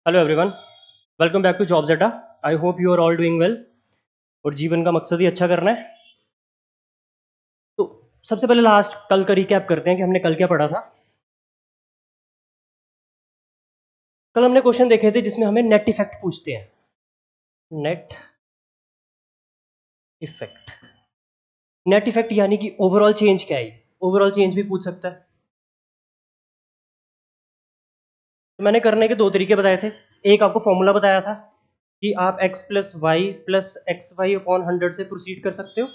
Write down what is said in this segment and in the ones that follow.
Hello everyone, welcome back to Jobs Adda. I hope you are all doing well. और जीवन का मकसद ही अच्छा करना है। तो सबसे पहले लास्ट कल का रिकैप करते हैं कि हमने कल क्या पढ़ा था। कल हमने क्वेश्चन देखे थे जिसमें हमें नेट इफेक्ट पूछते हैं। नेट इफेक्ट, नेट इफेक्ट यानी कि ओवरऑल चेंज क्या है। ओवरऑल चेंज भी पूछ सकता है। तो मैंने करने के दो तरीके बताए थे। एक आपको फॉर्मूला बताया था कि आप x plus Y plus X Y upon 100 से प्रोसीड कर सकते हो।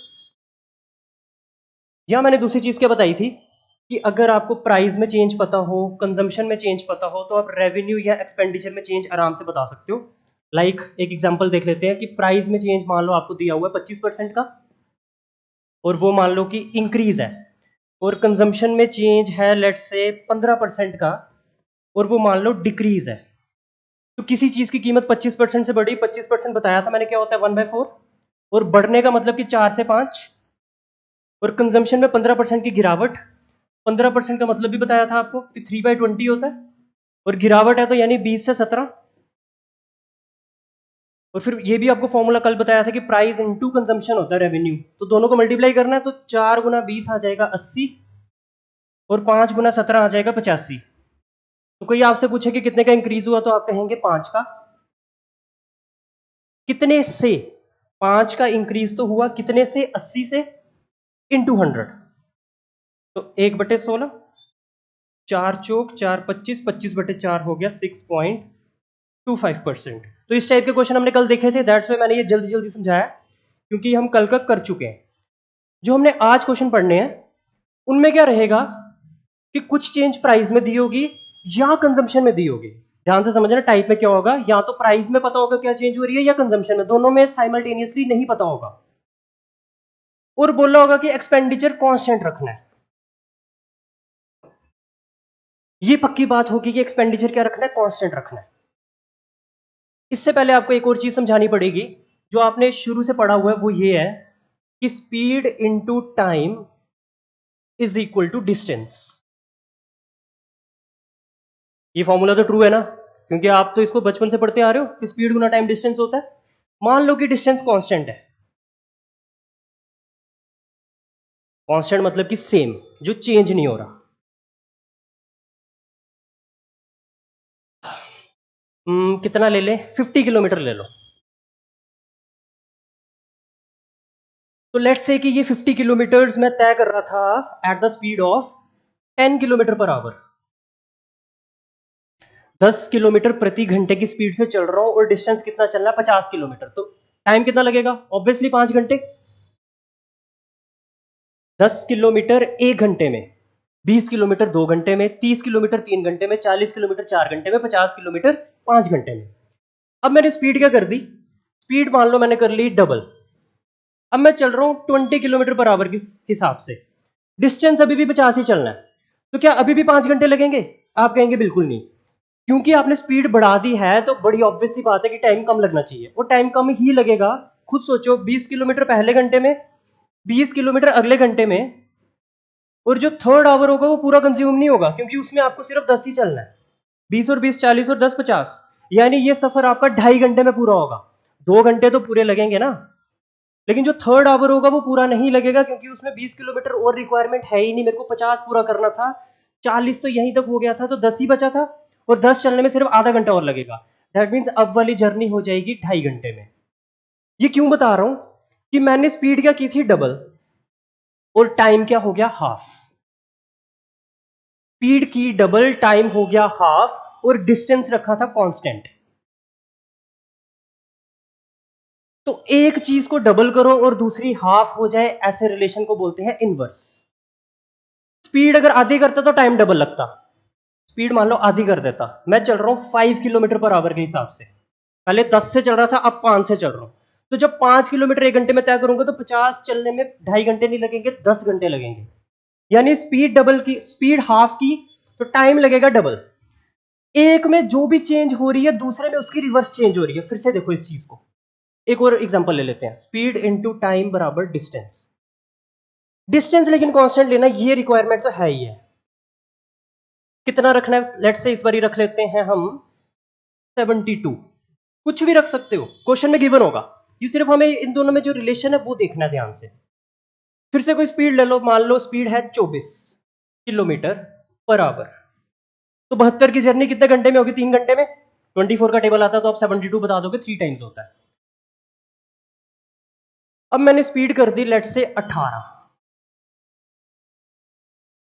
या मैंने दूसरी चीज़ क्या बताई थी कि अगर आपको प्राइस में चेंज पता हो, कंजम्पशन में चेंज पता हो, तो आप रेवेन्यू या एक्सपेंडिचर में चेंज आराम से बता सकते हो। लाइक एक एग्जांपल देख लेते हैं कि प्राइस में चेंज मान लो आपको दिया हुआ है 25% का, और वो मान लो कि इंक्रीज है। और कंजम्पशन में चेंज है लेट से 15% का, और वो मान लो डिक्रीज है। तो किसी चीज़ की कीमत 25% से बढ़ी, 25% बताया था मैंने क्या होता है 1/4, और बढ़ने का मतलब कि 4 से 5, और कंजम्पशन में 15% की गिरावट। 15% का मतलब भी बताया था आपको कि 3/20 होता है, और गिरावट है तो यानी 20 से 17। और फिर ये भी आपको फॉर्मूला कल बताया था कि प्राइस इनटू कंजम्पशन होता है रेवेन्यू। तो दोनों को मल्टीप्लाई करना है, तो 4 गुना 20 आ जाएगा 80, और 5 गुना 17 आ जाएगा 85। तो कोई आपसे पूछे कि कितने का इंक्रीज हुआ, तो आप कहेंगे 5 का। कितने से? 5 का इंक्रीज तो हुआ कितने से? 80 से, इंटू 100। तो 1/16, 4 चौक 4 25, 25/4 हो गया 6.25%। तो इस टाइप के क्वेश्चन हमने कल देखे थे, दैट्स वाई मैंने ये जल्दी जल्दी समझाया, क्योंकि हम कल का कर चुके हैं। जो हमने आज क्वेश्चन पढ़ने हैं उनमें क्या रहेगा कि कुछ चेंज प्राइस में दी होगी या कंजम्पशन में दी होगी। ध्यान से समझना, टाइप में क्या होगा, या तो प्राइस में पता होगा क्या चेंज हो रही है, या कंजम्पशन में, दोनों में साइमल्टेनियसली नहीं पता होगा। और बोला होगा कि एक्सपेंडिचर कांस्टेंट रखना है। ये पक्की बात होगी कि एक्सपेंडिचर क्या रखना है, कांस्टेंट रखना है। इससे पहले आपको एक और चीज समझानी पड़ेगी, जो आपने शुरू से पढ़ा हुआ है, वो ये है कि speed into time is equal to distance. ये फॉर्मूला तो ट्रू है ना, क्योंकि आप तो इसको बचपन से पढ़ते आ रहे हो कि स्पीड गुना टाइम डिस्टेंस होता है। मान लो कि डिस्टेंस कांस्टेंट है। कांस्टेंट मतलब कि सेम, जो चेंज नहीं हो रहा। कितना ले लें? 50 किलोमीटर ले लो। तो लेट्स से कि ये 50 किलोमीटर मैं तय कर रहा था at the speed of 10 kilometre per hour. 10 kilometre प्रति घंटे की स्पीड से चल रहा हूं, और डिस्टेंस कितना चलना है? 50 किलोमीटर। तो टाइम कितना लगेगा? ऑब्वियसली 5 घंटे। 10 किलोमीटर 1 घंटे में, 20 किलोमीटर 2 घंटे में, 30 किलोमीटर 3 घंटे में, 40 किलोमीटर 4 घंटे में, 50 किलोमीटर 5 घंटे में। अब मैंने स्पीड क्या कर दी? स्पीड मान लो मैंने कर ली डबल। अब मैं चल रहा हूं 20 किलोमीटर पर आवर के हिसाब से। डिस्टेंस अभी भी 50 ही चलना है। तो क्या अभी भी 5 घंटे लगेंगे? आप कहेंगे बिल्कुल नहीं। क्योंकि आपने स्पीड बढ़ा दी है, तो बड़ी ऑब्वियस सी बात है कि टाइम कम लगना चाहिए, और टाइम कम ही लगेगा। खुद सोचो, 20 किलोमीटर पहले घंटे में, 20 किलोमीटर अगले घंटे में, और जो थर्ड आवर होगा वो पूरा कंज्यूम नहीं होगा, क्योंकि उसमें आपको सिर्फ 10 ही चलना है। 20 और 20 40, और 10 50, यानी ये सफर आपका 2.5 घंटे में पूरा होगा। 2 घंटे तो पूरे लगेंगे ना। लेकिन जो थर्ड आवर होगा वो पूरा नहीं लगेगा, क्योंकि उसमें 20 किलोमीटर और रिक्वायरमेंट है ही नहीं। मेरे को 50 पूरा करना था, 40 तो यहीं तक हो गया था, तो 10 ही बचा था, और 10 चलने में सिर्फ आधा घंटा और लगेगा। दैट मीन्स अब वाली जर्नी हो जाएगी 2.5 घंटे में। ये क्यों बता रहा हूं? कि मैंने स्पीड क्या की थी? डबल। और टाइम क्या हो गया? हाफ। स्पीड की डबल, टाइम हो गया हाफ, और डिस्टेंस रखा था कांस्टेंट। तो एक चीज को डबल करो और दूसरी हाफ हो जाए, ऐसे रिलेशन को बोलते हैं इनवर्स। स्पीड अगर आधी करता तो टाइम डबल लगता। स्पीड मान लो आधी कर देता, मैं चल रहा हूं 5 किलोमीटर पर आवर के हिसाब से। पहले 10 से चल रहा था, अब 5 से चल रहा हूं। तो जब 5 किलोमीटर 1 घंटे में तय करूंगा, तो 50 चलने में 2.5 घंटे नहीं लगेंगे, 10 घंटे लगेंगे। यानी स्पीड डबल की, स्पीड हाफ की, तो टाइम लगेगा डबल। एक में जो भी चेंज हो रही है, दूसरे में उसकी रिवर्स चेंज हो रही है। फिर से देखो इस चीज को, एक और एग्जांपल ले लेते हैं। स्पीड इनटू टाइम बराबर डिस्टेंस। डिस्टेंस लेकिन कांस्टेंट लेना, ये रिक्वायरमेंट तो है ही है। कितना रखना है? लेट्स से इस बार ही रख लेते हैं हम 72, कुछ भी रख सकते हो, क्वेश्चन में गिवन होगा। ये सिर्फ हमें इन दोनों में जो रिलेशन है वो देखना है ध्यान से। फिर से कोई स्पीड ले लो, मान लो स्पीड है 24 किलोमीटर पर आवर, तो 72 की जर्नी कितने घंटे में होगी? 3 घंटे में। 24 का टेबल आता है तो आप 72 बता दोगे, 3 टाइम्स होता है। अब मैंने स्पीड कर दी लेट से 18,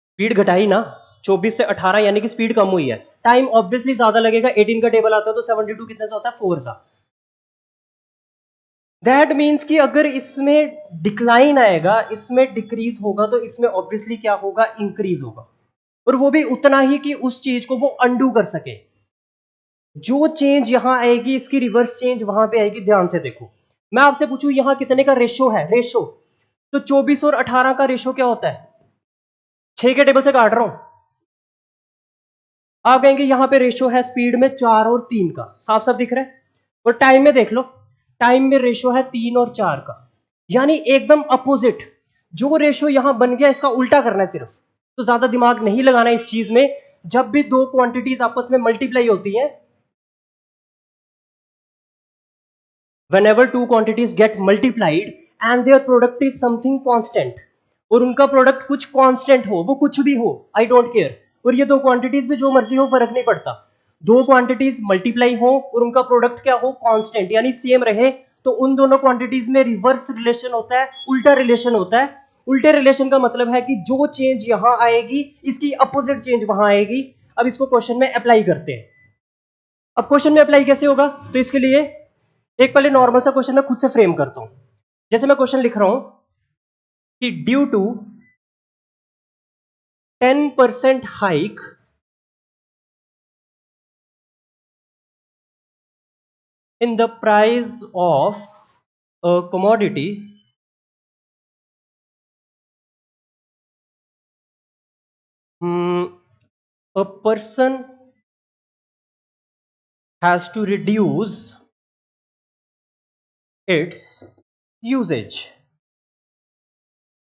स्पीड घटाई ना 24 से 18, यानी कि स्पीड कम हुई है। टाइम ऑब्वियसली ज्यादा लगेगा, 18 का टेबल आता है तो 72 कितने से होता है? 4 सा। दैट मीन्स कि अगर इसमें डिक्लाइन आएगा, इसमें डिक्रीज होगा, तो इसमें ऑब्वियसली क्या होगा? इंक्रीज होगा, और वो भी उतना ही कि उस चीज को वो अंडू कर सके। जो चेंज यहां आएगी इसकी रिवर्स चेंज वहां पे आएगी। ध्यान से देखो, मैं आपसे पूछूं यहां कितने का रेशो है? रेशो तो 24 और 18 का रेशो क्या होता है? 6 के टेबल से काट रहा हूं। आप कहेंगे यहां पे रेशो है स्पीड में 4 और 3 का, साफ साफ दिख रहा है। और टाइम में देख लो, टाइम में रेशो है 3 और 4 का, यानी एकदम अपोजिट। जो रेशो यहां बन गया इसका उल्टा करना है सिर्फ, तो ज्यादा दिमाग नहीं लगाना इस चीज में। जब भी दो क्वांटिटीज आपस में मल्टीप्लाई होती हैं, whenever two quantities get multiplied and their product is something constant, और उनका प्रोडक्ट कुछ कांस्टेंट हो, वो कुछ भी हो, आई डोंट केयर, और ये दो क्वांटिटीज भी जो मर्जी हो, फर्क नहीं पड़ता, दो क्वांटिटीज मल्टीप्लाई हो और उनका प्रोडक्ट क्या हो? कांस्टेंट, यानी सेम रहे, तो उन दोनों क्वांटिटीज में रिवर्स रिलेशन होता है, उल्टा रिलेशन होता है। उल्टे रिलेशन का मतलब है कि जो चेंज यहां आएगी इसकी अपोजिट चेंज वहां आएगी। अब इसको क्वेश्चन में अप्लाई करते हैं। अब क्वेश्चन में अप्लाई कैसे होगा? तो इसके लिए एक पहले नॉर्मल सा क्वेश्चन मैं खुद से फ्रेम करता हूं। जैसे मैं क्वेश्चन लिख रहा हूं कि due to 10% hike in the price of a commodity, a person has to reduce its usage।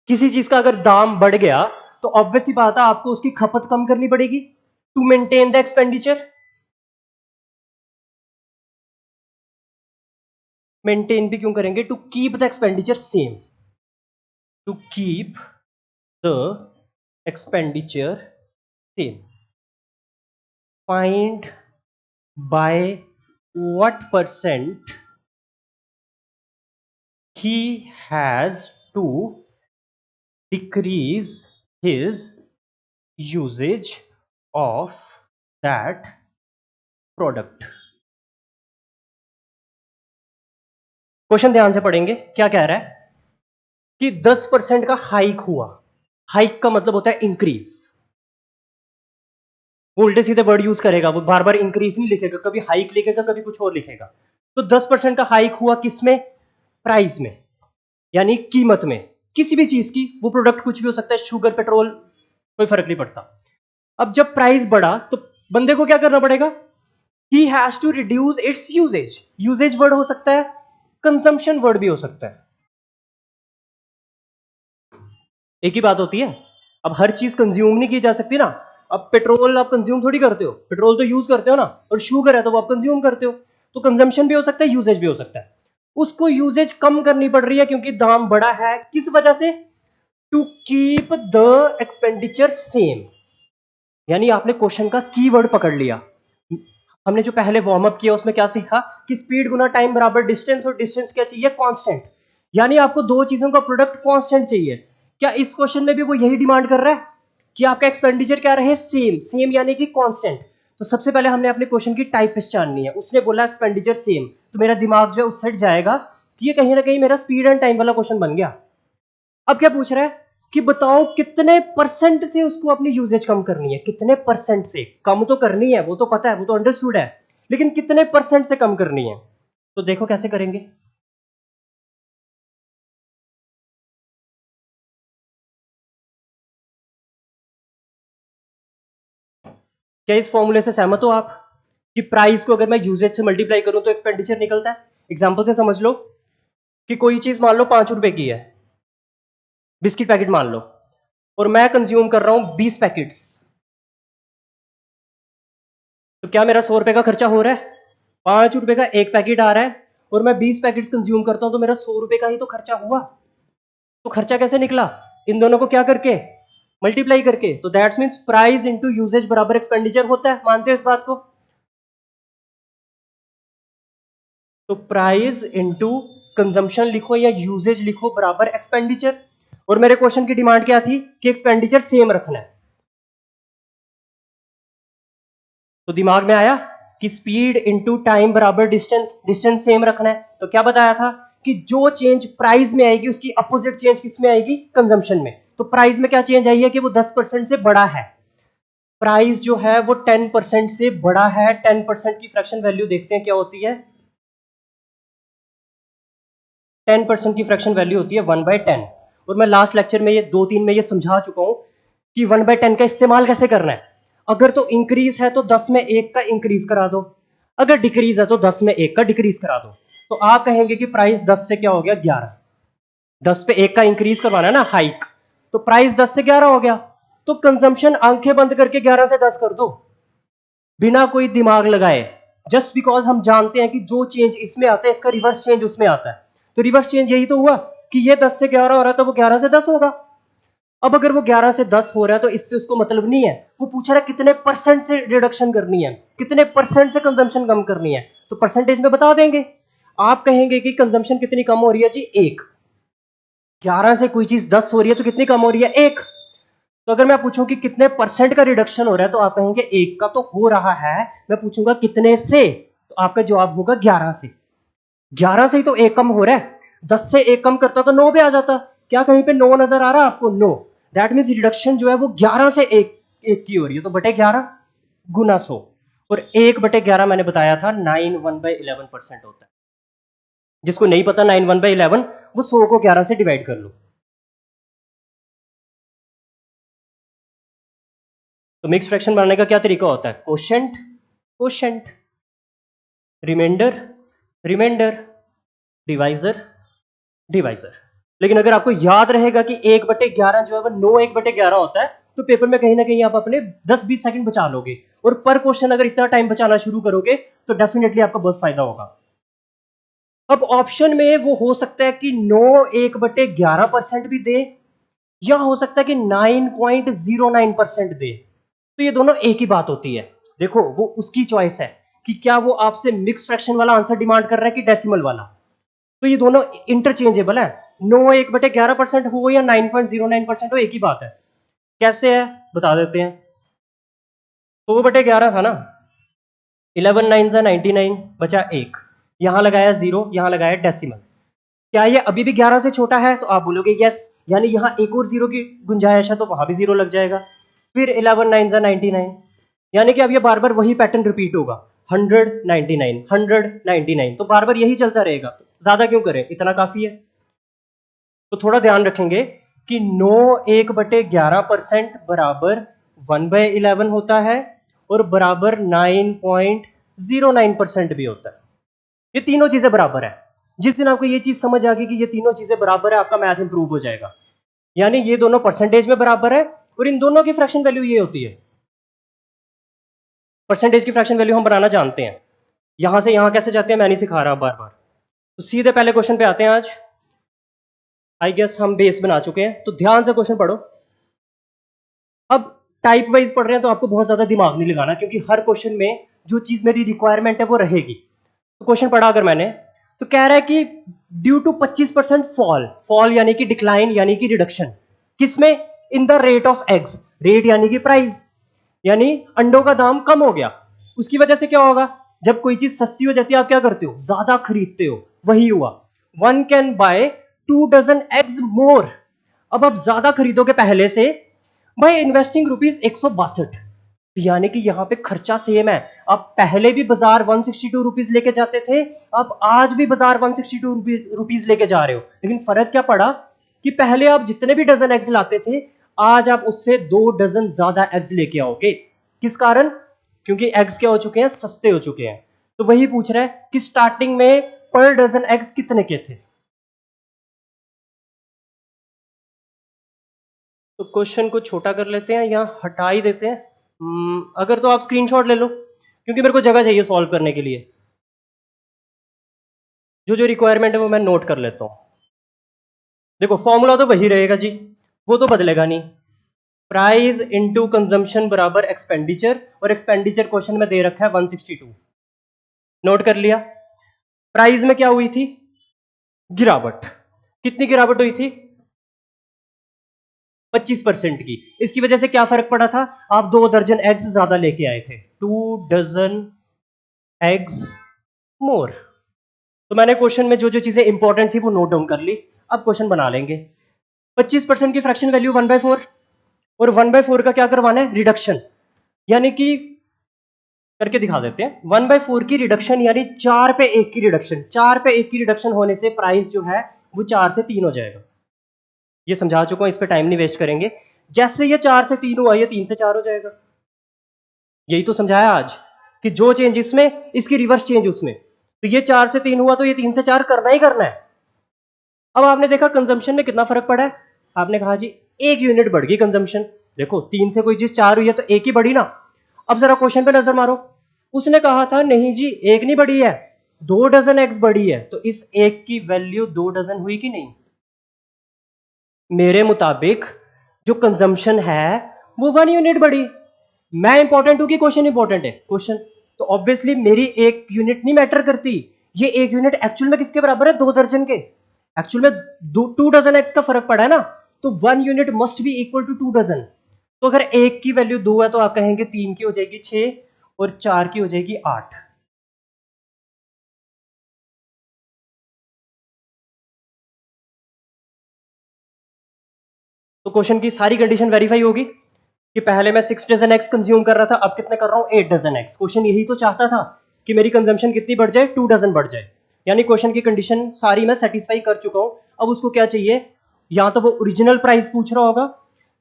किसी चीज का अगर दाम बढ़ गया तो ऑब्वियस सी बात है आपको उसकी खपत कम करनी पड़ेगी to maintain the expenditure. Maintain भी क्यों करेंगे? To keep the expenditure same, to keep the expenditure same. Find by what percent he has to decrease his usage of that product। Question ध्यान से पढ़ेंगे, क्या कह रहा है कि 10% का हाइक हुआ। हाइक का मतलब होता है इंक्रीज। वो उल्टे सीधे वर्ड यूज करेगा, वो बार बार इंक्रीज नहीं लिखेगा, कभी हाइक लिखेगा कभी कुछ और लिखेगा। तो 10% का हाइक हुआ किसमें? प्राइस में, यानी कीमत में, किसी भी चीज की। वो प्रोडक्ट कुछ भी हो सकता है, शुगर, पेट्रोल, कोई फर्क नहीं पड़ता। अब जब प्राइस बढ़ा तो बंदे को क्या करना पड़ेगा? He has to reduce its usage. Usage word हो सकता है, कंजम्पशन वर्ड भी हो सकता है, एक ही बात होती है। अब हर चीज कंज्यूम नहीं की जा सकती ना। अब पेट्रोल आप कंज्यूम थोड़ी करते हो, पेट्रोल तो यूज करते हो ना, और शुगर है तो वो आप कंज्यूम करते हो। तो कंजम्पशन भी हो सकता है, यूजेज भी हो सकता है। उसको यूजेज कम करनी पड़ रही है क्योंकि दाम बढ़ा है। किस वजह से? To keep the expenditure same. यानी आपने क्वेश्चन का कीवर्ड पकड़ लिया। हमने जो पहले वार्म अप किया उसमें क्या सीखा कि स्पीड गुना टाइम बराबर डिस्टेंस, और डिस्टेंस क्या चाहिए? कांस्टेंट। यानी आपको दो चीजों का प्रोडक्ट कांस्टेंट चाहिए। क्या इस क्वेश्चन में भी वो यही डिमांड कर रहा है कि आपका एक्सपेंडिचर क्या रहे? सेम। सेम यानी कि कांस्टेंट। तो सबसे पहले हमने अपने क्वेश्चन की टाइप पहचाननी है। उसने बोला एक्सपेंडिचर सेम, तो मेरा दिमाग जो है उस साइड जाएगा कि ये कहीं ना कहीं मेरा स्पीड एंड टाइम वाला क्वेश्चन बन गया। अब क्या पूछ रहा है कि बताओ कितने परसेंट से उसको अपनी यूजेज कम करनी है। कितने परसेंट से कम तो करनी है, वो तो पता है, वो तो अंडरस्टूड है, लेकिन कितने परसेंट से कम करनी है? तो देखो कैसे करेंगे। क्या इस फॉर्मूले से सहमत हो आप कि प्राइस को अगर मैं यूजेज से मल्टीप्लाई करूं तो एक्सपेंडिचर निकलता है? एग्जांपल से समझ लो कि कोई चीज मान लो 5 रुपए की है, बिस्किट पैकेट मान लो, और मैं कंज्यूम कर रहा हूं 20 पैकेट्स, तो क्या मेरा 100 रुपए का खर्चा हो रहा है? ₹5 का एक पैकेट आ रहा है और मैं 20 पैकेट्स कंज्यूम करता हूं तो मेरा ₹100 का ही तो खर्चा हुआ। तो खर्चा कैसे निकला? इन दोनों को क्या करके? मल्टीप्लाई करके। तो that's means price into usage बराबर एक्सपेंडिचर होता है। मानते हो इस बात को? तो प्राइस इंटू कंजम्पशन लिखो या यूजेज लिखो बराबर एक्सपेंडिचर। और मेरे क्वेश्चन की डिमांड क्या थी कि एक्सपेंडिचर सेम रखना है। तो दिमाग में आया कि स्पीड इंटू टाइम बराबर डिस्टेंस, डिस्टेंस सेम रखना है। तो क्या बताया था कि जो चेंज प्राइस में आएगी उसकी अपोजिट चेंज किस में आएगी? कंजम्पशन में। तो प्राइस में क्या चेंज आई है कि वो 10% से बड़ा है। प्राइस जो है वो 10% से बड़ा है। 10% की फ्रैक्शन वैल्यू देखते हैं क्या होती है। 10% की फ्रैक्शन वैल्यू होती है 1/10। और मैं लास्ट लेक्चर में ये 2-3 में ये समझा चुका हूं कि 1/10 का इस्तेमाल कैसे करना है। अगर तो इंक्रीज है तो 10 में 1 का इंक्रीज करा दो, अगर डिक्रीज है तो 10 में 1 का डिक्रीज करा दो। तो आप कहेंगे कि प्राइस 10 से क्या हो गया? 11। 10 पे 1 का इंक्रीज करवाना है ना, हाइक। तो प्राइस 10 से 11 हो गया। तो कंजम्पशन आंखें बंद करके 11 से 10 कर दो, बिना कोई दिमाग लगाए। जस्ट बिकॉज हम जानते हैं कि जो चेंज इसमें आता है इसका रिवर्स चेंज उसमें आता है। तो रिवर्स चेंज यही तो हुआ कि ये 10 से 11 हो रहा है तो वो 11 से 10 होगा। अब अगर वो 11 से 10 हो रहा है तो इससे उसको मतलब नहीं है। वो पूछ रहा है कितने परसेंट से रिडक्शन करनी है, कितने परसेंट से कंजम्पशन कम करनी है। तो परसेंटेज में बता देंगे। आप कहेंगे कि कंजम्पशन कितनी कम हो रही है जी? 1। 11 से कोई चीज 10 हो रही है तो कितनी कम हो रही है? 1। तो अगर मैं पूछूं कि कितने परसेंट का रिडक्शन हो रहा है तो आप कहेंगे 1 का तो हो रहा है। मैं पूछूंगा कितने से, तो आपका जवाब होगा 11 से। 11 से ही तो 1 कम हो रहा है। 10 से 1 कम करता तो 9 पे आ जाता। क्या कहीं पे 9 नजर आ रहा है आपको? नो। दैट मीन्स रिडक्शन जो है वो 11 से 1 की हो रही है। तो बटे 11 गुना 100। और 1/11 मैंने बताया था 9 1/11% होता है। जिसको नहीं पता 9 1/11, वो 100 को 11 से डिवाइड कर लो। तो मिक्स फ्रैक्शन बनाने का क्या तरीका होता है? Quotient, quotient, remainder, remainder, divisor, divisor. लेकिन अगर आपको याद रहेगा कि 1/11 जो है वो 9 1/11 होता है तो पेपर में कहीं ना कहीं आप अपने 10-20 सेकंड बचा लोगे। और पर क्वेश्चन अगर इतना टाइम बचाना शुरू करोगे तो डेफिनेटली आपका बहुत फायदा होगा। अब ऑप्शन में वो हो सकता है कि 9 1/11% भी दे, या हो सकता है कि 9.09% दे। तो ये दोनों एक ही बात होती है। देखो वो उसकी चॉइस है कि क्या वो आपसे मिक्स फ्रैक्शन वाला आंसर डिमांड कर रहा है कि डेसिमल वाला। तो ये दोनों इंटरचेंजेबल है। 9 1/11% हो या 9.09% हो, एक ही बात है। कैसे है बता देते हैं। 100/11 था ना, 11 9 जा 99, बचा 1। यहां लगाया 0, यहां लगाया डेसिमल। क्या ये अभी भी 11 से छोटा है? तो आप बोलोगे यस, यानी यहां एक और 0 की गुंजाइश है तो वहां भी 0 लग जाएगा। फिर 11 9 जा 99, यानी कि अब ये बार बार वही पैटर्न रिपीट होगा। 199 199, तो बार बार यही चलता रहेगा। ज्यादा क्यों करें, इतना काफी है। तो थोड़ा ध्यान रखेंगे कि 9 1/11% बराबर 1/11 होता है और बराबर 9.09% भी होता है। ये तीनों चीजें बराबर है। जिस दिन आपको ये चीज समझ आ गई कि ये तीनों चीजें बराबर है, आपका मैथ इंप्रूव हो जाएगा। यानी ये दोनों परसेंटेज में बराबर है और इन दोनों की फ्रैक्शन वैल्यू ये होती है। परसेंटेज की फ्रैक्शन वैल्यू हम बनाना जानते हैं। यहां से यहां कैसे जाते हैं मैं नहीं सिखा रहा बार बार। तो सीधे पहले क्वेश्चन पे आते हैं। आज आई गेस हम बेस बना चुके हैं, तो ध्यान से क्वेश्चन पढ़ो। अब टाइप वाइज पढ़ रहे हैं तो आपको बहुत ज्यादा दिमाग नहीं लगाना, क्योंकि हर क्वेश्चन में जो चीज मेरी रिक्वायरमेंट है वो रहेगी। तो क्वेश्चन पढ़ा अगर मैंने, तो कह रहा है कि ड्यू टू 25% फॉल, फॉल यानी कि डिक्लाइन यानी कि रिडक्शन, किसमें? In the rate of eggs. Rate यानी कि प्राइस, यानी अंडों का दाम कम हो गया। उसकी वजह से क्या होगा? जब कोई चीज सस्ती हो जाती है आप क्या करते हो? ज्यादा खरीदते हो। वही हुआ। 1 कैन बाय 2 डजन एग्स मोर। अब आप ज्यादा खरीदोगे पहले से भाई, इन्वेस्टिंग ₹162, यानी कि यहां पे खर्चा सेम है। आप पहले भी बाजार 162 रुपीज लेके जाते थे, आप आज भी बाजार 162 रुपीज लेके जा रहे हो। लेकिन फर्क क्या पड़ा कि पहले आप जितने भी डजन एग्स लाते थे, आज आप उससे 2 डजन ज्यादा एग्स लेके आओगे। किस कारण? क्योंकि एग्स क्या हो चुके हैं? सस्ते हो चुके हैं। तो वही पूछ रहा है कि स्टार्टिंग में पर डजन एग्स कितने के थे। तो क्वेश्चन को छोटा कर लेते हैं या हटा ही देते हैं। अगर तो आप स्क्रीनशॉट ले लो, क्योंकि मेरे को जगह चाहिए सॉल्व करने के लिए। जो जो रिक्वायरमेंट है वो मैं नोट कर लेता हूं। देखो फॉर्मूला तो वही रहेगा जी, वो तो बदलेगा नहीं। प्राइस इनटू कंजम्पशन बराबर एक्सपेंडिचर, और एक्सपेंडिचर क्वेश्चन में दे रखा है 162। नोट कर लिया। प्राइस में क्या हुई थी? गिरावट। कितनी गिरावट हुई थी? 25% की। इसकी वजह से क्या फर्क पड़ा था? आप 2 दर्जन एग्स ज्यादा लेके आए थे, 2 डजन एग्स मोर। तो मैंने क्वेश्चन में जो जो चीजें इंपॉर्टेंट थी वो नोट डाउन कर ली। अब क्वेश्चन बना लेंगे। 25% की फ्रैक्शन वैल्यू 1/4, और 1/4 का क्या करवाना है? रिडक्शन। यानी कि करके दिखा देते हैं। 1/4 की रिडक्शन यानी 4 पे 1 की रिडक्शन। 4 पे 1 की रिडक्शन होने से प्राइस जो है वो 4 से 3 हो जाएगा। ये समझा चुका हूं, इस पर टाइम नहीं वेस्ट करेंगे। जैसे ये 4 से 3 हुआ, ये 3 से 4 हो जाएगा। यही तो समझाया आज कि जो चेंज इसमें, इसकी रिवर्स चेंज उसमें। तो ये 4 से 3 हुआ तो ये 3 से 4 करना ही करना है। अब आपने देखा कंजम्पशन में कितना फर्क पड़ा है। आपने कहा जी 1 यूनिट बढ़ गई कंजम्पशन। देखो 3 से कोई चीज 4 हुई है तो 1 ही बढ़ी ना। अब जरा क्वेश्चन पे नजर मारो। उसने कहा था नहीं जी 1 नहीं बढ़ी है, 2 डजन एग्स बढ़ी है। तो इस 1 की वैल्यू 2 डजन हुई कि नहीं? मेरे मुताबिक जो कंजम्पशन है वो 1 यूनिट बढ़ी। मैं इंपॉर्टेंट हूं कि क्वेश्चन इंपॉर्टेंट है? क्वेश्चन। तो ऑब्वियसली मेरी 1 यूनिट नहीं मैटर करती। ये 1 यूनिट एक्चुअल में किसके बराबर है? 2 दर्जन के। एक्चुअल में 2 डजन एक्स का फर्क पड़ा है ना, तो 1 unit must be equal to 2 dozen. तो अगर 1 की वैल्यू 2 है तो आप कहेंगे 3 की हो जाएगी 6 और 4 की हो जाएगी 8। तो क्वेश्चन की सारी कंडीशन वेरीफाई होगी कि पहले मैं 6 डजन एक्स कंज्यूम कर रहा था, अब कितने कर रहा हूं? 8 डजन एक्स। क्वेश्चन यही तो चाहता था कि मेरी कंजम्पशन कितनी बढ़ जाए? 2 डजन बढ़ जाए। यानी क्वेश्चन की कंडीशन सारी मैं सेटिस्फाई कर चुका हूं। अब उसको क्या चाहिए? या तो वो ओरिजिनल प्राइस पूछ रहा होगा,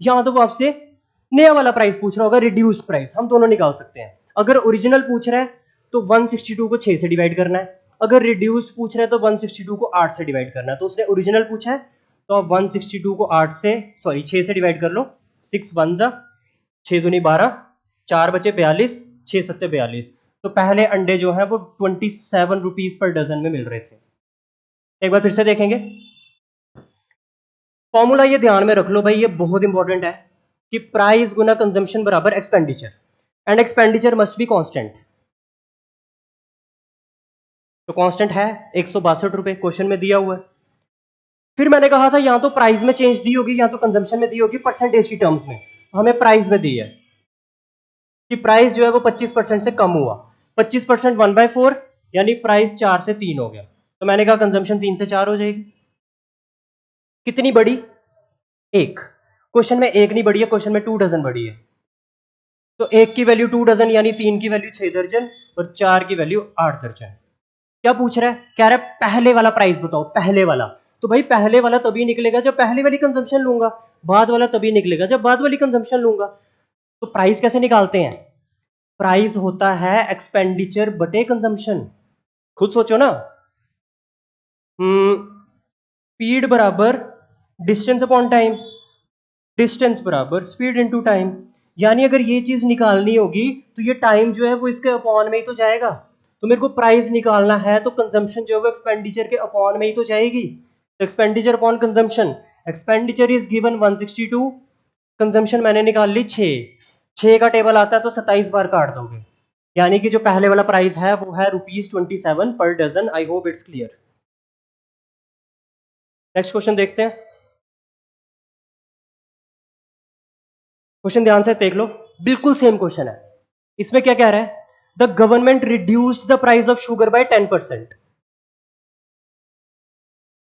या तो वो आपसे नया वाला प्राइस पूछ रहा होगा, रिड्यूस्ड प्राइस। हम दोनों निकाल सकते हैं। अगर ओरिजिनल पूछ रहा है तो 162 को 6 से डिवाइड करना है। अगर रिड्यूस्ड पूछ रहा है तो 162 को 8 से डिवाइड करना है। तो उसने ओरिजिनल पूछा है तो आप 162 को 8 से, सॉरी 6 से डिवाइड कर लो। 6 1 जा, 6 दूनी 12, 4 बचे 42, 6 सत्ते 42। तो पहले अंडे जो है वो 27 रुपीज पर डजन में मिल रहे थे। एक बार फिर से देखेंगे। फॉर्मूला ये ध्यान में रख लो भाई, ये बहुत इंपॉर्टेंट है कि प्राइस गुना कंजम्पशन बराबर expenditure, and expenditure must be constant. तो कांस्टेंट है 162 रुपए, क्वेश्चन में दिया हुआ है। फिर मैंने कहा था या तो प्राइस में चेंज दी होगी या तो कंजम्पशन में दी होगी, परसेंटेज की टर्म्स में। हमें प्राइस में दी है कि प्राइस जो है वो 25% से कम हुआ। 25% 1/4 यानी प्राइस 4 से 3 हो गया। तो मैंने कहा कंजम्पशन 3 से 4 हो जाएगी। कितनी बड़ी? 1। क्वेश्चन में 1 नहीं बढ़ी है, क्वेश्चन में 2 डजन बढ़ी है। तो 1 की वैल्यू 2 डजन यानी 3 की वैल्यू 6 दर्जन और 4 की वैल्यू 8 दर्जन। क्या पूछ रहा है? कह रहा है पहले वाला प्राइस बताओ, पहले वाला। तो भाई पहले वाला तभी निकलेगा जब पहले वाली कंजम्पशन लूंगा, बाद वाला तभी निकलेगा जब बाद वाली कंजम्पशन लूंगा। तो प्राइस कैसे निकालते हैं? प्राइस होता है एक्सपेंडिचर बटे कंजम्पशन। खुद सोचो ना। स्पीड बराबर डिस्टेंस अपॉन टाइम, डिस्टेंस बराबर स्पीड इनटू टाइम। यानी अगर ये चीज निकालनी होगी तो ये टाइम जो है वो इसके अपॉन में ही तो जाएगा। तो मेरे को प्राइस निकालना है तो कंजम्पशन जो है वो एक्सपेंडिचर के अपॉन में ही तो जाएगी। तो expenditure upon consumption, expenditure is given 162, consumption मैंने निकाल ली 6। 6 का टेबल आता है तो 27 बार काट दोगे। यानी कि जो पहले वाला प्राइस है वो है ₹27 per dozen. I hope it's clear. Next question देखते हैं। क्वेश्चन ध्यान से देख लो, बिल्कुल सेम क्वेश्चन है। इसमें क्या कह रहा है? The government reduced the price of sugar bye 10%।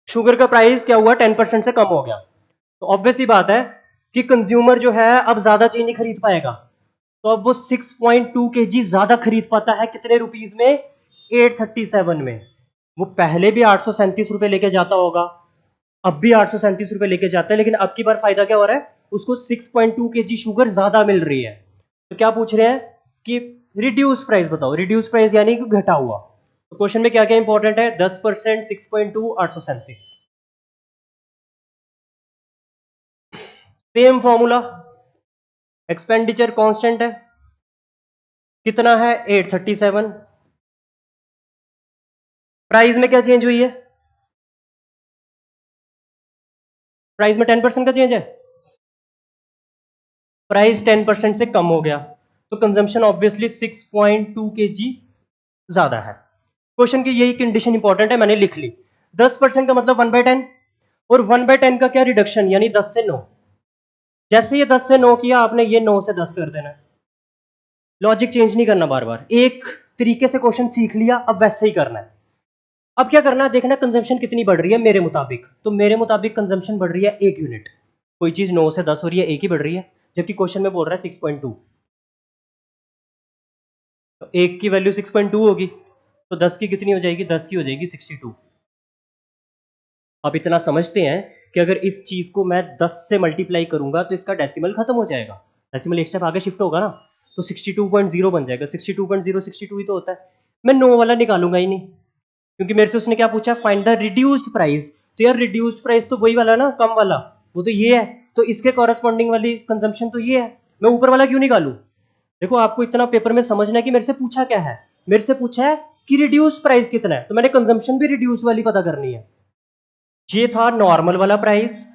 Sugar का प्राइस क्या हुआ? 10% से कम हो गया। तो ऑब्वियस ही बात है कि कंज्यूमर जो है अब ज्यादा चीनी खरीद पाएगा। तो अब वो 6.2 केजी ज्यादा खरीद पाता है। कितने रुपीज में? 837 में। वो पहले भी 837 रुपए लेके जाता होगा, अब भी 837 रुपए लेके जाता है, लेकिन अब की बार फायदा क्या हो रहा है? उसको 6.2 केजी शुगर ज्यादा मिल रही है। तो क्या पूछ रहे हैं कि रिड्यूस प्राइस बताओ। रिड्यूस प्राइस यानी कि घटा हुआ। तो क्वेश्चन में क्या क्या इंपॉर्टेंट है? 10%, 6.2, 837। सेम फॉर्मूला, एक्सपेंडिचर कांस्टेंट है, कितना है? 837। प्राइस में क्या चेंज हुई है? प्राइस में 10% का चेंज है, प्राइस 10% से कम हो गया, तो कंजम्पशन ऑब्वियसली 6.2 kg ज्यादा है। क्वेश्चन की यही कंडीशन इंपॉर्टेंट है, मैंने लिख ली। 10% का मतलब 1/10, और 1/10 का क्या रिडक्शन, यानी 10 से 9। जैसे ये 10 से 9 किया आपने, ये 9 से 10 कर देना है, लॉजिक चेंज नहीं करना बार बार। एक तरीके से क्वेश्चन सीख लिया, अब वैसे ही करना है। अब क्या करना है, देखना कंजम्पशन कितनी बढ़ रही है मेरे मुताबिक। तो मेरे मुताबिक कंजम्पशन बढ़ रही है 1 यूनिट। कोई चीज 9 से 10 हो रही है, एक ही बढ़ रही है, जबकि क्वेश्चन में बोल रहा है 6.2। तो एक की वैल्यू 6.2 होगी, तो 10 की कितनी हो जाएगी? 10 की हो जाएगी 62। आप इतना समझते हैं कि अगर इस चीज को मैं 10 से मल्टीप्लाई करूंगा तो इसका डेसिमल खत्म हो जाएगा, डेसिमल एक स्टेप आगे शिफ्ट होगा ना, तो 62.0 बन जाएगा। 62.0 62 ही तो होता है। मैं 9 वाला निकालूंगा ही नहीं, क्योंकि मेरे से उसने क्या पूछा, फाइंड द रिड्यूस्ड प्राइस। तो यार रिड्यूस्ड प्राइस तो वही वाला ना, कम वाला, वो तो ये है, तो इसके कॉरेस्पॉन्डिंग वाली कंजम्पशन तो ये है, मैं ऊपर वाला क्यों निकालूं? देखो आपको इतना पेपर में समझना है कि मेरे से पूछा क्या है। मेरे से पूछा है कि रिड्यूस प्राइस कितना है, तो मैंने कंजम्पशन भी रिड्यूस वाली पता करनी है। ये था नॉर्मल वाला प्राइस,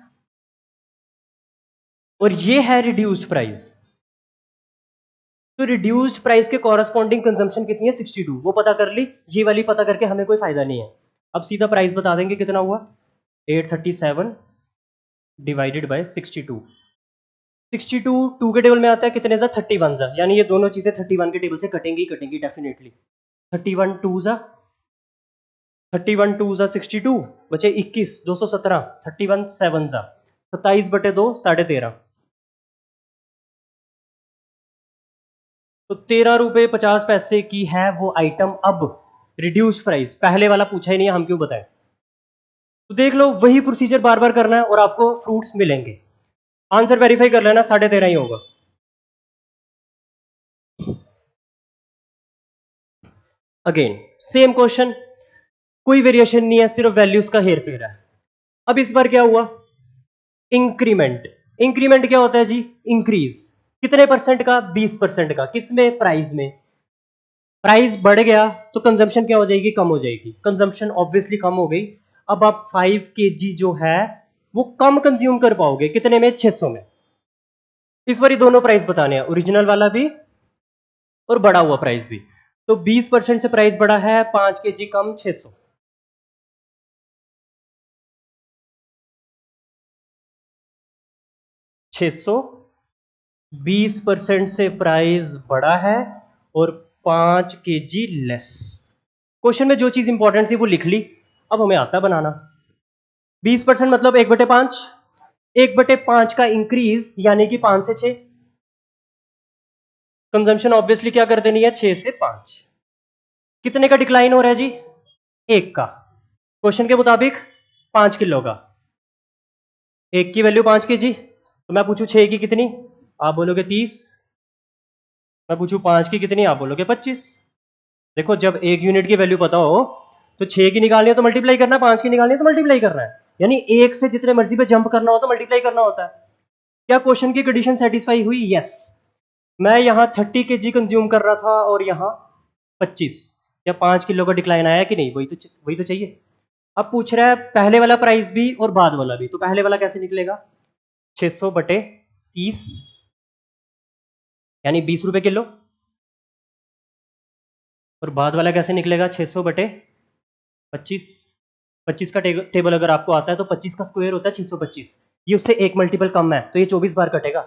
और ये है रिड्यूस्ड प्राइस। तो रिड्यूस्ड प्राइस के कॉरेस्पॉन्डिंग कंजम्पशन कितनी है? 62, वो पता कर ली। ये वाली पता करके हमें कोई फायदा नहीं है। अब सीधा प्राइस बता देंगे कितना हुआ, 837 डिवाइडेड बाय 62। 62 2 के टेबल में आता है, कितने जा? 31 जा, यानी ये दोनों चीजें 31 के टेबल से कटेंगी कटेंगी डेफिनेटली। 31 2 जा 31 2 जा 62, बचे 21, 217, 31 7 जा 27/2 13.5। तो 13 रुपये 50 पैसे की है वो आइटम। अब रिड्यूस प्राइस, पहले वाला पूछा ही नहीं है, हम क्यों बताएं। तो देख लो, वही प्रोसीजर बार बार करना है और आपको फ्रूट्स मिलेंगे। आंसर वेरीफाई कर लेना, 13.5 ही होगा। अगेन सेम क्वेश्चन, कोई वेरिएशन नहीं है, सिर्फ वैल्यूज का हेर फेर है। अब इस बार क्या हुआ, इंक्रीमेंट। इंक्रीमेंट क्या होता है जी? इंक्रीज। कितने परसेंट का? 20% का। किसमें? प्राइस में। प्राइस बढ़ गया तो कंजम्पशन क्या हो जाएगी? कम हो जाएगी। कंजम्पशन ऑब्वियसली कम हो गई। अब आप 5 kg जो है वो कम कंज्यूम कर पाओगे, कितने में? 600 में। इस बार दोनों प्राइस बताने हैं, ओरिजिनल वाला भी और बढ़ा हुआ प्राइस भी। तो 20% से प्राइस बढ़ा है, 5 kg कम 600। 600, 20% से प्राइस बढ़ा है और 5 kg लेस। क्वेश्चन में जो चीज इंपॉर्टेंट थी वो लिख ली, अब हमें आता है बनाना। 20% मतलब 1/5, 1/5 का इंक्रीज यानी कि 5 से 6। कंजम्पशन ऑब्वियसली क्या कर देनी है? 6 से 5। कितने का डिक्लाइन हो रहा है जी? 1 का। क्वेश्चन के मुताबिक 5 किलो का। 1 की वैल्यू 5 kg, तो मैं पूछूं 6 की कितनी, आप बोलोगे 30। मैं पूछूं 5 की कितनी, आप बोलोगे 25। देखो जब एक यूनिट की वैल्यू पता हो तो 6 की निकालनी है तो मल्टीप्लाई करना है, 5 की निकालनी है तो मल्टीप्लाई करना है, यानी एक से जितने मर्जी पे जंप करना होता है मल्टीप्लाई करना होता है। क्या क्वेश्चन की कंडीशन सेटिस्फाई हुई? यस। मैं यहाँ 30 kg कंज्यूम कर रहा था और यहाँ 25, या 5 किलो का डिक्लाइन आया कि नहीं? वही तो चाहिए। अब पूछ रहा है पहले वाला प्राइस भी और बाद वाला भी, तो पहले वाला कैसे निकलेगा? 600/30, यानी 20 रुपए किलो। और बाद वाला कैसे निकलेगा? 600/25। 25 का टेबल अगर आपको आता है तो 25 का स्क्वायर होता है 625, ये उससे एक मल्टीपल कम है, तो ये 24 बार कटेगा।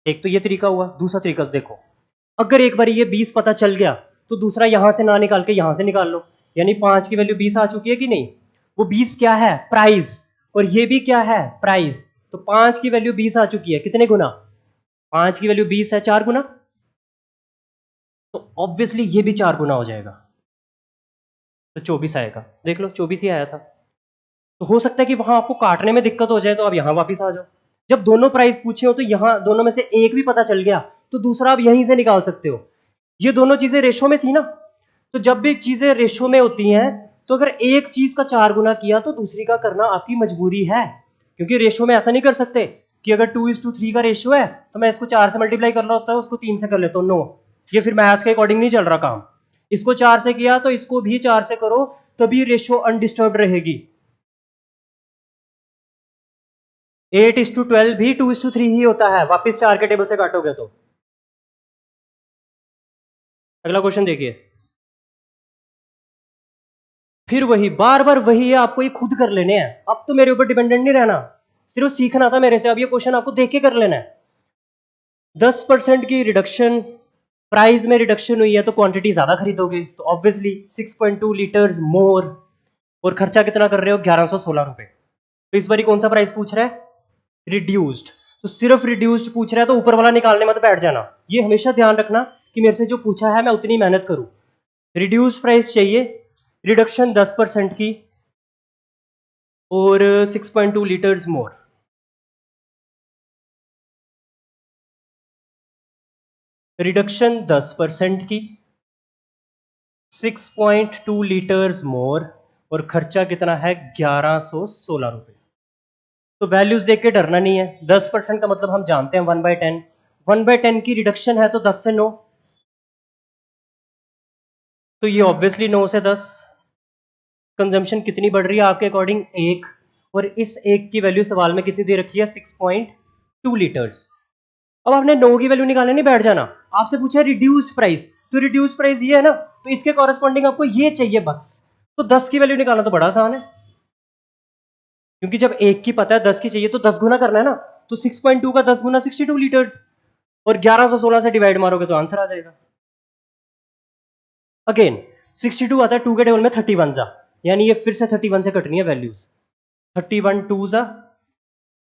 एक तो ये तरीका हुआ, दूसरा तरीका देखो, अगर एक बार ये 20 पता चल गया तो दूसरा यहां से ना निकाल के यहां से निकाल लो, यानी 5 की वैल्यू 20 आ चुकी है कि नहीं? वो 20 क्या है? प्राइस। और ये भी क्या है? प्राइस। तो 5 की वैल्यू 20 आ चुकी है, कितने गुना? 5 की वैल्यू 20 है, 4 गुना, तो ऑब्वियसली ये भी 4 गुना हो जाएगा, तो 24 आएगा। देख लो 24 ही आया था। तो हो सकता है कि वहां आपको काटने में दिक्कत हो जाए, तो आप यहां वापिस आ जाओ। जब दोनों प्राइस पूछे हो तो यहां दोनों में से एक भी पता चल गया तो दूसरा आप यहीं से निकाल सकते हो। ये दोनों चीजें रेशो में थी ना, तो जब भी चीजें रेशो में होती हैं तो अगर एक चीज का 4 गुना किया तो दूसरी का करना आपकी मजबूरी है, क्योंकि रेशो में ऐसा नहीं कर सकते कि अगर 2:3 का रेशियो है तो मैं इसको 4 से मल्टीप्लाई कर रहा होता है, उसको 3 से कर लेता हूँ। नो, ये फिर मैथ्स के अकॉर्डिंग नहीं चल रहा काम। इसको 4 से किया तो इसको भी 4 से करो, तभी रेशियो अनडिस्टर्ब रहेगी। 8:12 भी 2:3 ही होता है, वापस 4 के टेबल से काटोगे तो। अगला क्वेश्चन देखिए, फिर वही बार बार वही है, आपको ये खुद कर लेने हैं। अब तो मेरे ऊपर डिपेंडेंट नहीं रहना, सिर्फ सीखना था मेरे से। अब ये क्वेश्चन आपको देख के कर लेना है। 10% की रिडक्शन, प्राइस में रिडक्शन हुई है तो क्वांटिटी ज्यादा खरीदोगे, तो ऑब्वियसली 6.2 लीटर्स मोर। और खर्चा कितना कर रहे हो, 1116 रुपए। तो इस बारी कौन सा प्राइस पूछ रहा है, रिड्यूस्ड। तो सिर्फ रिड्यूस्ड पूछ रहा है तो ऊपर वाला निकालने मत बैठ जाना। ये हमेशा ध्यान रखना कि मेरे से जो पूछा है मैं उतनी मेहनत करूं। रिड्यूस प्राइस चाहिए, रिडक्शन 10% की और 6.2 लीटर्स मोर। रिडक्शन 10% की, 6.2 लीटर्स मोर, और खर्चा कितना है, 1116 रुपए। तो वैल्यूज देख के डरना नहीं है। 10% का मतलब हम जानते हैं 1/10। 1/10 की रिडक्शन है तो 10 से 9, तो ये ऑब्वियसली 9 से 10। कंजम्पशन कितनी बढ़ रही है आपके अकॉर्डिंग, 1। और इस 1 की वैल्यू सवाल में कितनी दे रखी है, 6.2 लीटर्स। अब आपने 9 की वैल्यू निकालने नहीं बैठ जाना। आपसे पूछा रिड्यूस्ड प्राइस, तो रिड्यूस्ड प्राइस ये है ना, तो इसके कॉरेस्पॉन्डिंग आपको ये चाहिए बस। तो 10 की वैल्यू निकालना तो बड़ा आसान है, क्योंकि जब 1 की पता है 10 की चाहिए तो 10 गुना करना है ना। तो 6.2 का 10 गुना 62 लीटर्स, और 1116 से डिवाइड मारोगे तो आंसर आ जाएगा। अगेन 62 आता है 2 के टेबल में 31 जा, यानी ये फिर से 31 से कटनी है वैल्यूज। 31 2 जा,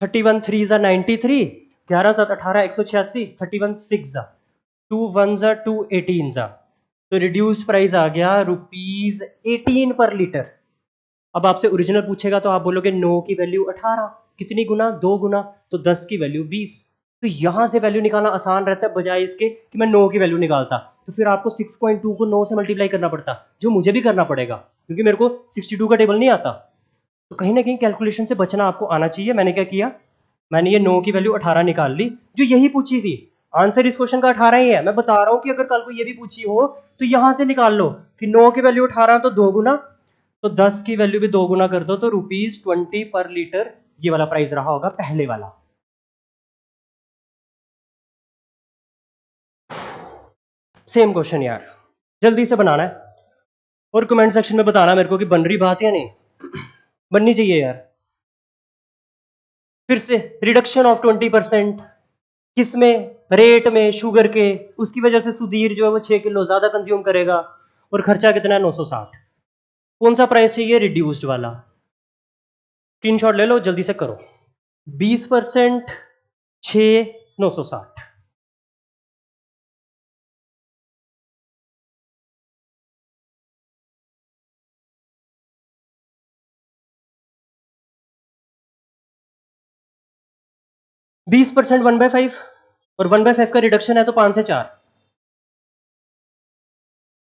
31 3 जा 93, 11 7 18 186, 31 6 जा, 2 1 जा 2 18 जा। तो रिड्यूस्ड प्राइस आ गया ₹18 पर लीटर। अब आपसे ओरिजिनल पूछेगा तो आप बोलोगे 9 की वैल्यू 18, कितनी गुना, 2 गुना, तो 10 की वैल्यू 20। तो यहां से वैल्यू निकालना आसान रहता है, बजाय इसके कि मैं 9 की वैल्यू निकालता। तो फिर आपको 6.2 को 9 से मल्टीप्लाई करना पड़ता, जो मुझे भी करना पड़ेगा क्योंकि मेरे को 62 का टेबल नहीं आता। तो कहीं ना कहीं कैलकुलेशन से बचना आपको आना चाहिए। मैंने क्या किया, मैंने ये 9 की वैल्यू 18 निकाल ली, जो यही पूछी थी। आंसर इस क्वेश्चन का 18 ही है। मैं बता रहा हूं कि अगर कल को ये भी पूछी हो तो यहां से निकाल लो कि 9 की वैल्यू 18 तो 2 गुना, तो 10 की वैल्यू भी 2 गुना कर दो, तो ₹20 पर लीटर ये वाला प्राइस रहा होगा, पहले वाला। सेम क्वेश्चन यार, जल्दी से बनाना है और कमेंट सेक्शन में बताना मेरे को कि बन रही बात या नहीं। बननी चाहिए यार। फिर से रिडक्शन ऑफ 20%, किसमें, रेट में, शुगर के। उसकी वजह से सुधीर जो है वो 6 किलो ज्यादा कंज्यूम करेगा, और खर्चा कितना है, 960। कौन सा प्राइस चाहिए, रिड्यूस्ड वाला। स्क्रीनशॉट ले लो, जल्दी से करो। 20%, 6, 960। बीस परसेंट 1/5, और 1/5 का रिडक्शन है तो 5 से 4।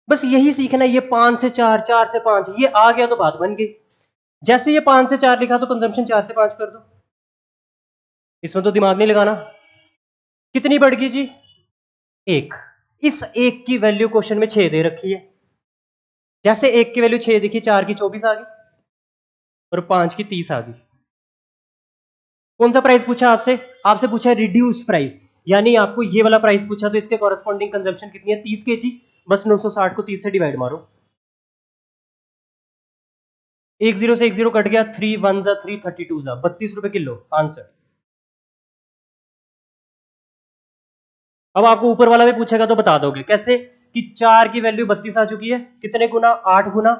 बस यही सीखना है, ये 5 से 4, 4 से 5, ये आ गया तो बात बन गई। जैसे ये 5 से 4 लिखा तो कंजम्पशन 4 से 5 कर दो। इसमें तो दिमाग नहीं लगाना। कितनी बढ़ गई जी, 1। इस 1 की वैल्यू क्वेश्चन में 6 दे रखी है। जैसे 1 की वैल्यू 6 दिखी, 4 की 24 आ गई और 5 की 30 आ गई। कौन सा प्राइस पूछा आपसे, आपसे पूछा है रिड्यूस्ड प्राइस, यानी आपको ये वाला प्राइस पूछा, तो इसके कॉरेस्पॉन्डिंग कंजम्पशन कितनी है, 30 kg। बस 960 को 30 से डिवाइड मारो। 10 से 10 कट गया, 3 1 जा 3, 32 जा, 32 रुपए किलो आंसर। अब आपको ऊपर वाला भी पूछेगा तो बता दोगे कैसे, कि 4 की वैल्यू 32 आ चुकी है, कितने गुना, 8 गुना।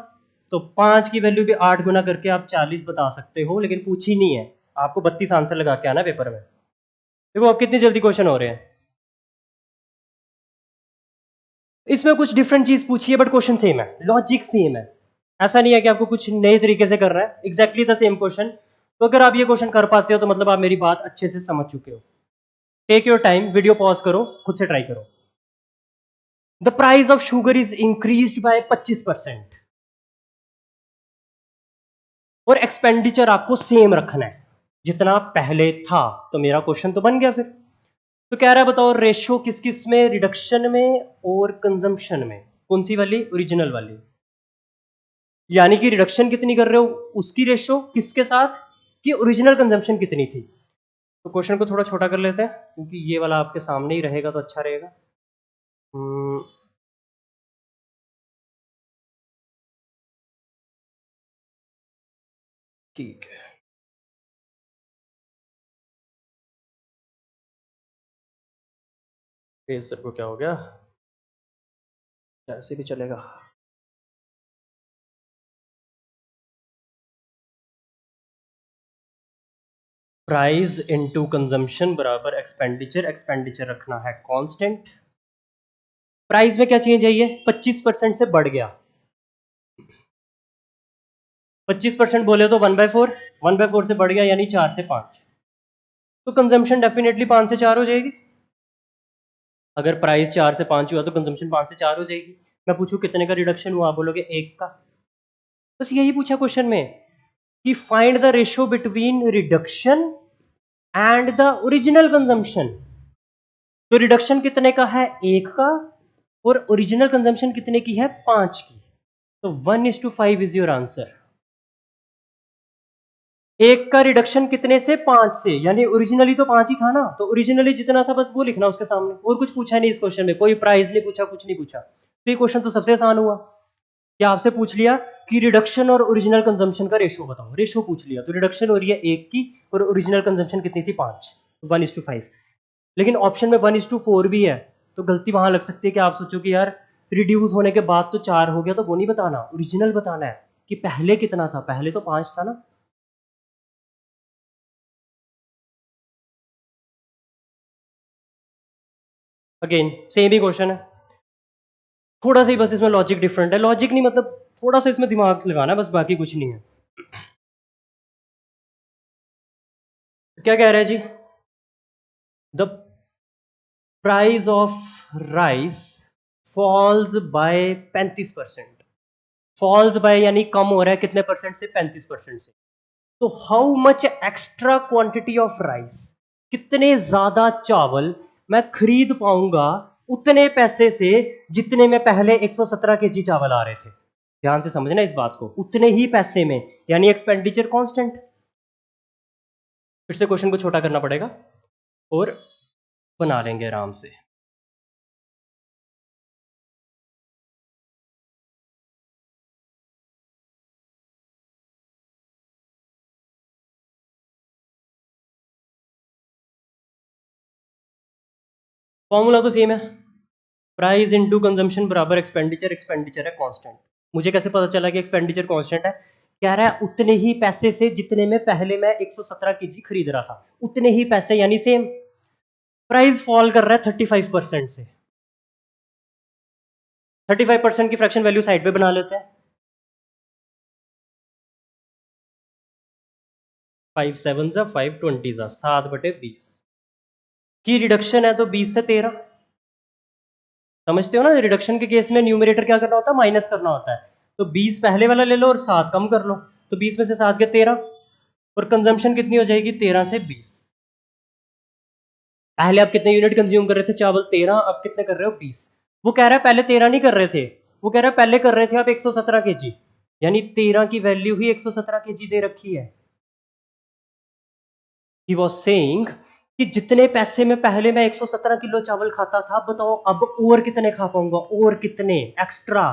तो 5 की वैल्यू भी 8 गुना करके आप 40 बता सकते हो, लेकिन पूछी नहीं है। आपको 32 आंसर लगा के आना पेपर में। देखो अब कितनी जल्दी क्वेश्चन हो रहे हैं। इसमें कुछ डिफरेंट चीज पूछी है बट क्वेश्चन सेम है, लॉजिक सेम है। ऐसा नहीं है कि आपको कुछ नए तरीके से करना है, एग्जैक्टली द सेम क्वेश्चन। तो अगर आप ये क्वेश्चन कर पाते हो तो मतलब आप मेरी बात अच्छे से समझ चुके हो। Take your time, video pause करो, खुद से ट्राई करो। The price of sugar is increased by 25%, और एक्सपेंडिचर आपको सेम रखना है जितना पहले था। तो मेरा क्वेश्चन तो बन गया फिर। तो कह रहा है बताओ रेशो किस किस में, रिडक्शन में और कंजम्पशन में, कौन सी वाली, ओरिजिनल वाली। यानी कि रिडक्शन कितनी कर रहे हो उसकी रेशो किसके साथ, कि ओरिजिनल कंजम्पशन कितनी थी। तो क्वेश्चन को थोड़ा छोटा कर लेते हैं क्योंकि ये वाला आपके सामने ही रहेगा तो अच्छा रहेगा। ठीक है, पेज सर को क्या हो गया, ऐसे भी चलेगा। प्राइस इनटू कंजम्पशन बराबर एक्सपेंडिचर, एक्सपेंडिचर रखना है कांस्टेंट। प्राइस में क्या चेंज है, ये 25% से बढ़ गया। 25% बोले तो 1/4, 1/4 से बढ़ गया यानी 4 से 5। तो कंजम्पशन डेफिनेटली 5 से 4 हो जाएगी। अगर प्राइस 4 से 5 हुआ तो कंजम्पशन 5 से 4 हो जाएगी। मैं पूछूं कितने का रिडक्शन हुआ, आप बोलोगे 1 का। बस यही पूछा क्वेश्चन में कि find the ratio between reduction and the original consumption. तो रिडक्शन कितने का है, 1 का, और ओरिजिनल कंजम्पशन कितने की है, 5 की। तो 1:5 इज योर आंसर। 1 का रिडक्शन कितने से, 5 से, यानी ओरिजिनली तो 5 ही था ना, तो ओरिजिनली जितना था बस वो लिखना उसके सामने, और कुछ पूछा नहीं इस क्वेश्चन में, कोई प्राइस नहीं पूछा, कुछ नहीं पूछा। तो ये क्वेश्चन तो सबसे आसान हुआ कि आपसे पूछ लिया कि रिडक्शन और ओरिजिनल कंजम्पशन का रेशियो बताओ, रेशियो पूछ लिया, तो रिडक्शन हो रही है 1 की और ओरिजिनल कंजम्पशन कितनी थी, 5, 1:5। लेकिन ऑप्शन में 1:4 भी है, तो गलती वहां लग सकती है कि आप सोचो कि यार रिड्यूस होने के बाद तो 4 हो गया, तो वो नहीं बताना, ओरिजिनल बताना है कि पहले कितना था, पहले तो 5 था ना। अगेन सेम ही क्वेश्चन है, थोड़ा सा ही बस इसमें लॉजिक डिफरेंट है, लॉजिक नहीं मतलब थोड़ा सा इसमें दिमाग लगाना है बस, बाकी कुछ नहीं है। क्या कह रहा है जी, the price of rice falls by 35%। Falls by यानी कम हो रहा है कितने परसेंट से, 35% से। तो how much extra quantity of rice, कितने ज्यादा चावल मैं खरीद पाऊंगा उतने पैसे से जितने में पहले 117 केजी चावल आ रहे थे। ध्यान से समझना इस बात को, उतने ही पैसे में, यानी एक्सपेंडिचर कांस्टेंट। फिर से क्वेश्चन को छोटा करना पड़ेगा और बना लेंगे आराम से। फॉर्मूला तो सेम है, प्राइस इनटू कंजम्पशन बराबर एक्सपेंडिचर, एक्सपेंडिचर है कांस्टेंट। मुझे कैसे पता चला कि एक्सपेंडिचर कांस्टेंट है, कह रहा है उतने ही पैसे से जितने में पहले मैं 117 केजी खरीद रहा था, उतने ही पैसे यानी सेम। प्राइस फॉल कर रहा है 35% से, 35% की फ्रैक्शन वैल्यू साइड पे बना लेते हैं। 5 7 जा 5 20 जा 7/20 की रिडक्शन है, तो 20 से 13। समझते हो ना, रिडक्शन के केस में न्यूमरेटर क्या करना होता है, माइनस करना होता है। तो 20 पहले वाला ले लो और 7 कम कर लो, तो 20 में से 7 के 13, और कंजम्पशन कितनी हो जाएगी, 13 से 20। पहले आप कितने यूनिट कंज्यूम कर रहे थे चावल, 13, अब कितने कर रहे हो, 20। वो कह रहा है पहले 13 नहीं कर रहे थे, वो कह रहा है पहले कर रहे थे आप 117 केजी, यानी 13 की वैल्यू ही 117 केजी दे रखी है। ही वॉज सेइंग कि जितने पैसे में पहले मैं 117 किलो चावल खाता था, बताओ अब और कितने खा पाऊंगा, और कितने एक्स्ट्रा,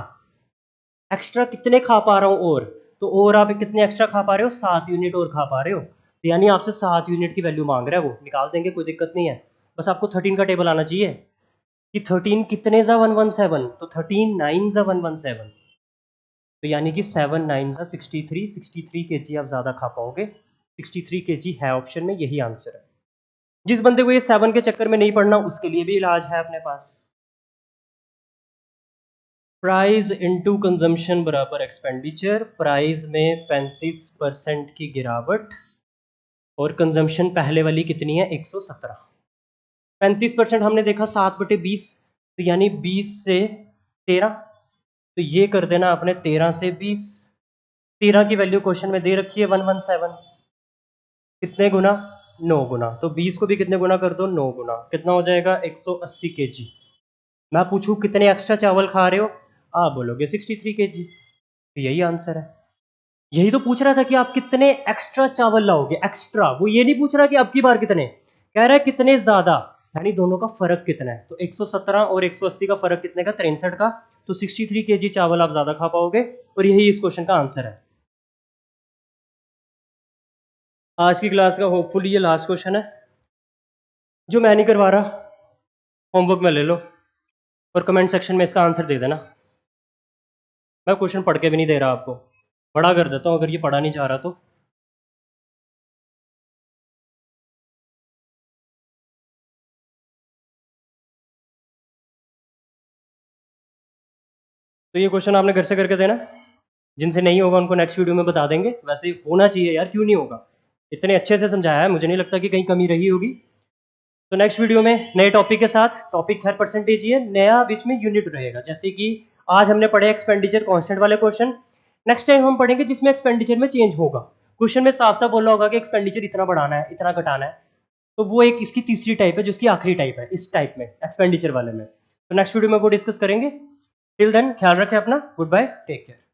एक्स्ट्रा कितने खा पा रहा हूं, और तो और आप कितने एक्स्ट्रा खा पा रहे हो, 7 यूनिट और खा पा रहे हो, तो यानी आपसे 7 यूनिट की वैल्यू मांग रहा है, वो निकाल देंगे, कोई दिक्कत नहीं है। बस आपको 13 का टेबल आना चाहिए कि 13 कितने जा 117, तो 13 9 जा 117, तो यानी कि 7 9 जा 63, 63 केजी आप ज्यादा खा पाओगे, 63 केजी है ऑप्शन में, यही आंसर है। जिस बंदे को ये 7 के चक्कर में नहीं पड़ना उसके लिए भी इलाज है अपने पास। प्राइस इनटू कंजम्पशन बराबर एक्सपेंडिचर, प्राइस में 35% की गिरावट और कंजम्पशन पहले वाली कितनी है, 117। 35% हमने देखा 7/20, तो यानी 20 से 13, तो ये कर देना आपने 13 से 20। 13 की वैल्यू क्वेश्चन में दे रखी है 117, कितने गुना, 9 गुना, तो 20 को भी कितने गुना कर दो, 9 गुना, कितना हो जाएगा 180 केजी। मैं पूछूं कितने एक्स्ट्रा चावल खा रहे हो, आप बोलोगे 63 केजी, तो यही आंसर है। यही तो पूछ रहा था कि आप कितने एक्स्ट्रा चावल लाओगे, एक्स्ट्रा, वो ये नहीं पूछ रहा कि अब की बार कितने, कह रहा है कितने ज्यादा, यानी दोनों का फर्क कितना है। तो 117 और 180 का फर्क कितने का, 63 का, तो 63 केजी चावल आप ज्यादा खा पाओगे, और यही इस क्वेश्चन का आंसर है। आज की क्लास का होपफुली ये लास्ट क्वेश्चन है, जो मैं नहीं करवा रहा, होमवर्क में ले लो और कमेंट सेक्शन में इसका आंसर दे देना। मैं क्वेश्चन पढ़ के भी नहीं दे रहा आपको, पढ़ा कर देता हूँ अगर ये पढ़ा नहीं जा रहा तो। तो ये क्वेश्चन आपने घर से करके देना, जिनसे नहीं होगा उनको नेक्स्ट वीडियो में बता देंगे। वैसे होना चाहिए यार, क्यों नहीं होगा, इतने अच्छे से समझाया है, मुझे नहीं लगता कि कहीं कमी रही होगी। तो नेक्स्ट वीडियो में नए टॉपिक के साथ, टॉपिक हर परसेंटेज ही है, नया बीच में यूनिट रहेगा। जैसे कि आज हमने पढ़े एक्सपेंडिचर कांस्टेंट वाले क्वेश्चन, नेक्स्ट टाइम हम पढ़ेंगे जिसमें एक्सपेंडिचर में चेंज होगा, क्वेश्चन में साफ साफ बोला होगा कि एक्सपेंडिचर इतना बढ़ाना है, इतना घटाना है। तो वो एक इसकी तीसरी टाइप है, जिसकी आखिरी टाइप है इस टाइप में, एक्सपेंडिचर वाले में। तो नेक्स्ट वीडियो में वो डिस्कस करेंगे। टिल देन ख्याल रखें अपना, गुड बाय, टेक केयर।